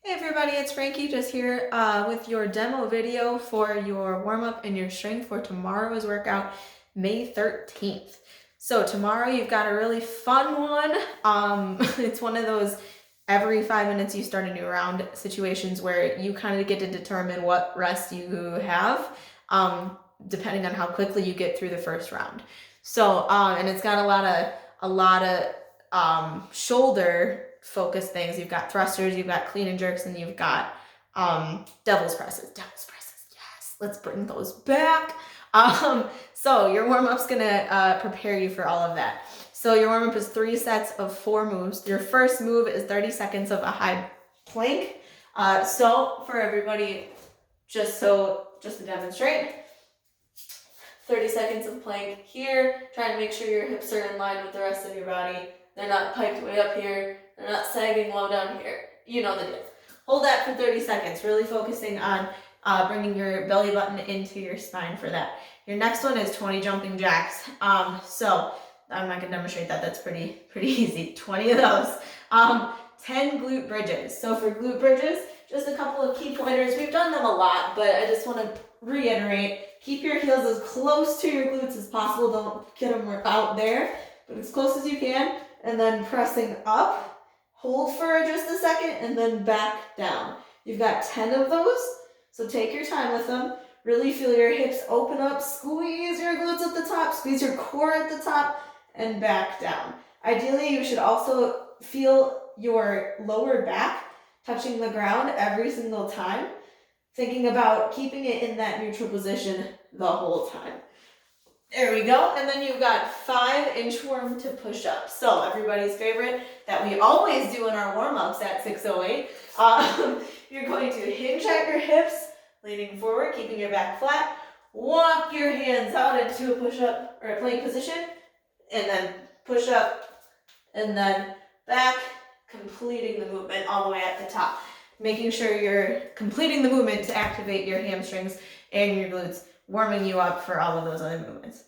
Hey everybody, it's Frankie just here with your demo video for your warm-up and your strength for tomorrow's workout, May 13th. So tomorrow you've got a really fun one. It's one of those every 5 minutes you start a new round situations where you kind of get to determine what rest you have, depending on how quickly you get through the first round. So, and it's got a lot of shoulder focus things. You've got thrusters, you've got clean and jerks, and you've got devil's presses. Yes, let's bring those back. So your warm-up's gonna prepare you for all of that. So your warm-up is 3 sets of 4 moves. Your first move is 30 seconds of a high plank. So for everybody, just to demonstrate, 30 seconds of plank here. Trying to make sure your hips are in line with the rest of your body. They're not piked way up here. They're not sagging low down here. You know the deal. Hold that for 30 seconds, really focusing on bringing your belly button into your spine for that. Your next one is 20 jumping jacks. So I'm not gonna demonstrate that. That's pretty easy. 20 of those. 10 glute bridges. So for glute bridges, just a couple of key pointers. We've done them a lot, but I just want to reiterate. Keep your heels as close to your glutes as possible. Don't get them out there, but as close as you can. And then pressing up. Hold for just a second and then back down. You've got 10 of those, so take your time with them. Really feel your hips open up, squeeze your glutes at the top, squeeze your core at the top, and back down. Ideally, you should also feel your lower back touching the ground every single time, thinking about keeping it in that neutral position the whole time. There we go. And then you've got 5 inchworm to push up. So everybody's favorite that we always do in our warm-ups at 6:08. You're going to hinge at your hips, leaning forward, keeping your back flat. Walk your hands out into a push-up or a plank position, and then push up, and then back, completing the movement all the way at the top. Making sure you're completing the movement to activate your hamstrings and your glutes, warming you up for all of those other movements.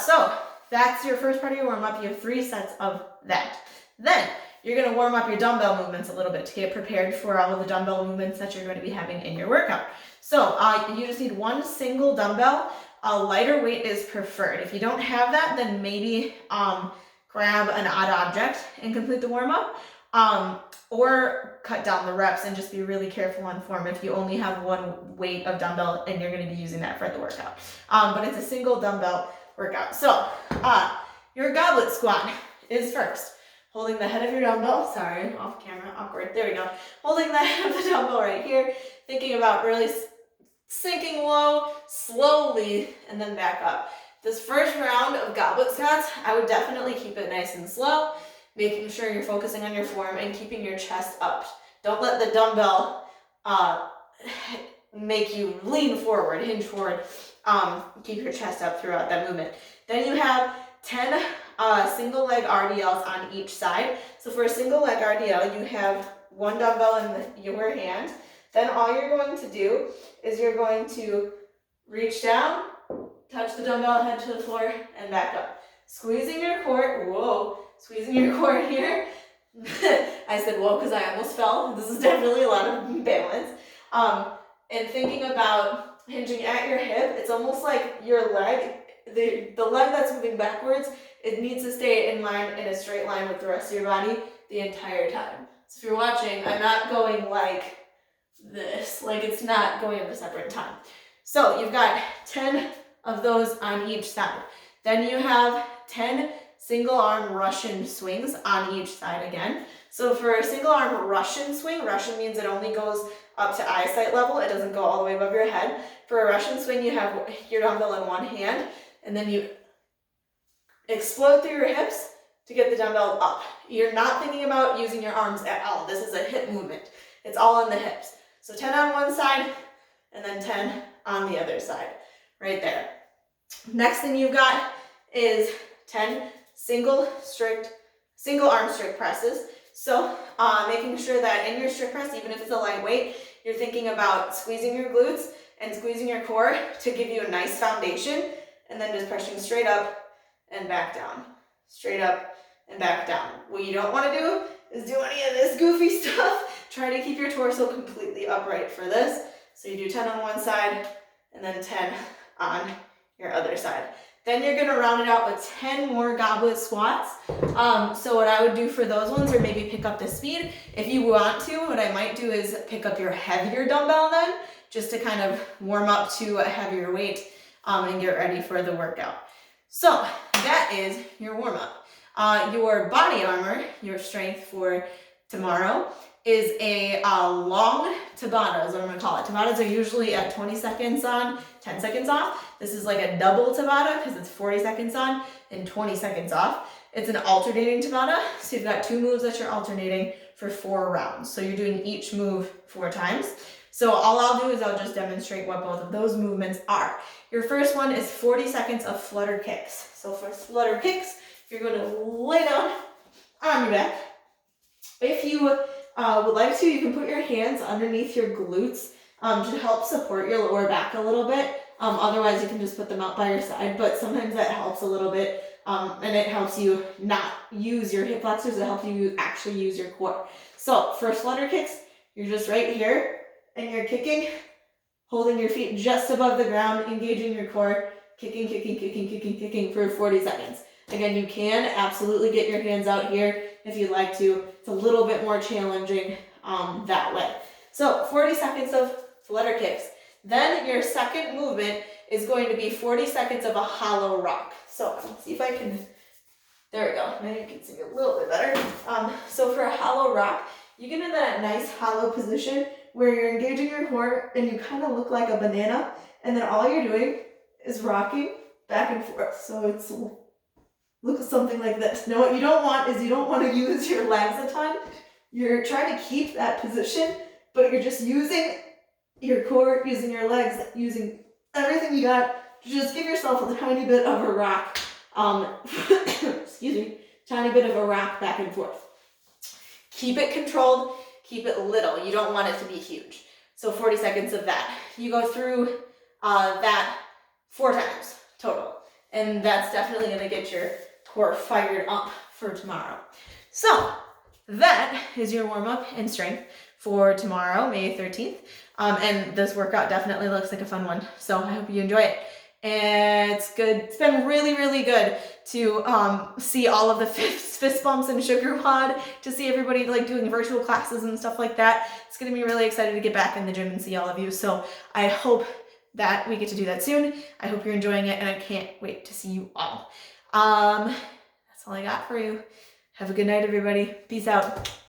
So that's your first part of your warm-up. You have 3 sets of that. Then you're going to warm up your dumbbell movements a little bit to get prepared for all of the dumbbell movements that you're going to be having in your workout. So you just need 1 single dumbbell. A lighter weight is preferred. If you don't have that, then maybe grab an odd object and complete the warm-up. Or cut down the reps and just be really careful on form if you only have 1 weight of dumbbell and you're going to be using that for the workout. But it's a single dumbbell workout. So your goblet squat is first. Holding the head of your dumbbell, sorry, off camera, awkward, there we go. Holding the head of the dumbbell right here, thinking about really sinking low, slowly, and then back up. This first round of goblet squats, I would definitely keep it nice and slow, making sure you're focusing on your form and keeping your chest up. Don't let the dumbbell make you lean forward, hinge forward. Keep your chest up throughout that movement. Then you have 10 single leg RDLs on each side. So for a single leg RDL, you have 1 dumbbell in your hand. Then all you're going to do is you're going to reach down, touch the dumbbell head to the floor, and back up. Squeezing your core, squeezing your core here. I said whoa because I almost fell. This is definitely a lot of balance. And thinking about hinging at your hip, it's almost like your leg, the leg that's moving backwards, it needs to stay in line, in a straight line with the rest of your body the entire time. So if you're watching, I'm not going like this, like it's not going at a separate time. So you've got 10 of those on each side. Then you have 10 single arm Russian swings on each side again. So for a single arm Russian swing, Russian means it only goes up to eyesight level. It doesn't go all the way above your head. For a Russian swing, you have your dumbbell in one hand, and then you explode through your hips to get the dumbbell up. You're not thinking about using your arms at all. This is a hip movement. It's all in the hips. So 10 on one side, and then 10 on the other side, right there. Next thing you've got is 10 single arm strict presses. So making sure that in your strict press, even if it's a lightweight, you're thinking about squeezing your glutes and squeezing your core to give you a nice foundation, and then just pressing straight up and back down, straight up and back down. What you don't want to do is do any of this goofy stuff. Try to keep your torso completely upright for this. So you do 10 on one side and then 10 on your other side. Then you're gonna round it out with 10 more goblet squats. So what I would do for those ones, or maybe pick up the speed. If you want to, what I might do is pick up your heavier dumbbell then, just to kind of warm up to a heavier weight and get ready for the workout. So that is your warm up. Your body armor, your strength for tomorrow, is a long Tabata, is what I'm gonna call it. Tabatas are usually at 20 seconds on, 10 seconds off. This is like a double Tabata because it's 40 seconds on and 20 seconds off. It's an alternating Tabata, so you've got 2 moves that you're alternating for 4 rounds. So you're doing each move 4 times. So all I'll do is I'll just demonstrate what both of those movements are. Your first one is 40 seconds of flutter kicks. So for flutter kicks, you're going to lay down on your back. If you would like to, you can put your hands underneath your glutes to help support your lower back a little bit. Otherwise, you can just put them out by your side, but sometimes that helps a little bit, and it helps you not use your hip flexors. It helps you actually use your core. So for flutter kicks, you're just right here, and you're kicking, holding your feet just above the ground, engaging your core, kicking, kicking, kicking, kicking, kicking for 40 seconds. Again, you can absolutely get your hands out here if you'd like to. It's a little bit more challenging that way. So 40 seconds of flutter kicks. Then your second movement is going to be 40 seconds of a hollow rock. So let's see if I can, there we go. Now you can see a little bit better. So for a hollow rock, you get in that nice hollow position where you're engaging your core and you kind of look like a banana. And then all you're doing is rocking back and forth. So it's look something like this. Now what you don't want is you don't want to use your legs a ton. You're trying to keep that position, but you're just using your core, using your legs, using everything you got to just give yourself a tiny bit of a rock. Excuse me, tiny bit of a rock back and forth. Keep it controlled, keep it little. You don't want it to be huge. So 40 seconds of that. You go through that 4 times total. And that's definitely going to get your core fired up for tomorrow. So that is your warm up and strength for tomorrow, May 13th. And this workout definitely looks like a fun one. So I hope you enjoy it. And it's good. It's been really, really good to see all of the fist bumps and sugar WOD, to see everybody like doing virtual classes and stuff like that. It's going to be really excited to get back in the gym and see all of you. So I hope that we get to do that soon. I hope you're enjoying it, and I can't wait to see you all. That's all I got for you. Have a good night, everybody. Peace out.